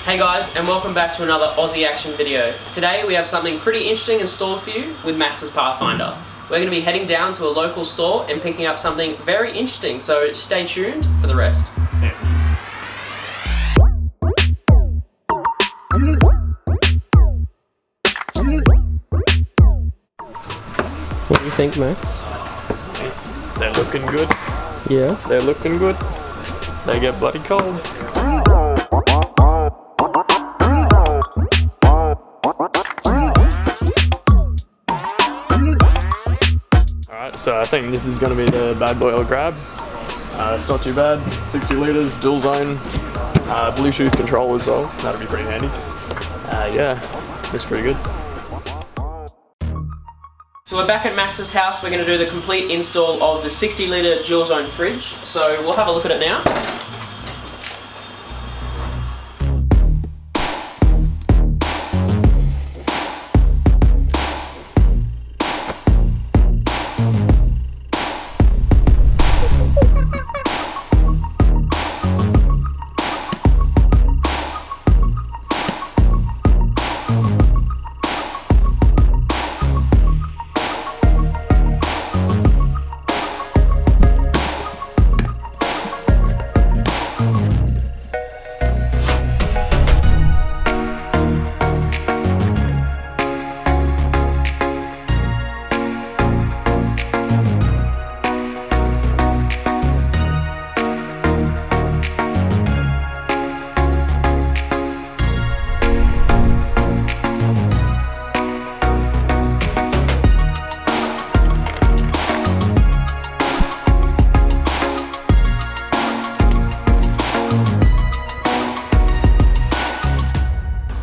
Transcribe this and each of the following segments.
Hey guys, and welcome back to another Aussie action video. Today we have something pretty interesting in store for you with Max's Pathfinder. We're going to be heading down to a local store and picking up something very interesting, so stay tuned for the rest. What do you think, Max? They're looking good. Yeah? They're looking good. They get bloody cold. Alright, so I think this is going to be the bad boy I'll grab. It's not too bad. 60 litres, dual zone, Bluetooth control as well. That'll be pretty handy. Yeah, looks pretty good. So we're back at Max's house. We're going to do the complete install of the 60 litre dual zone fridge. So we'll have a look at it now.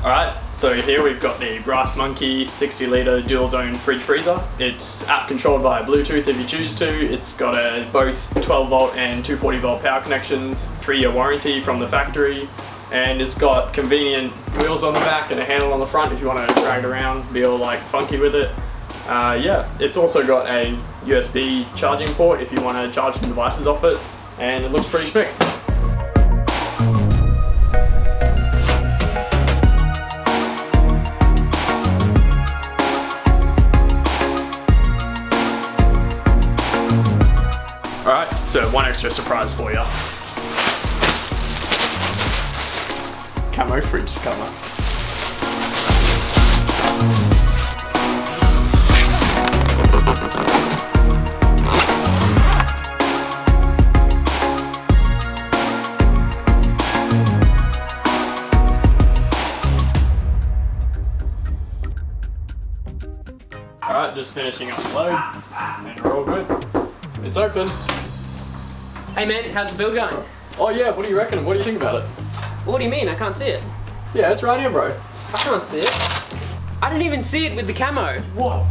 Alright, so here we've got the Brass Monkey 60 litre dual zone fridge freezer. It's app controlled via Bluetooth if you choose to. It's got both 12 volt and 240 volt power connections, 3-year warranty from the factory, and it's got convenient wheels on the back and a handle on the front if you want to drag it around, be all like funky with it. Yeah, it's also got a USB charging port if you want to charge some devices off it, and it looks pretty slick. Alright, so one extra surprise for you. Camo fridge cover. Alright, just finishing up the load, and we're all good. It's open. Hey man, how's the build going? Oh yeah, what do you reckon? What do you think about it? What do you mean? I can't see it. Yeah, it's right here, bro. I can't see it. I didn't even see it with the camo. Whoa.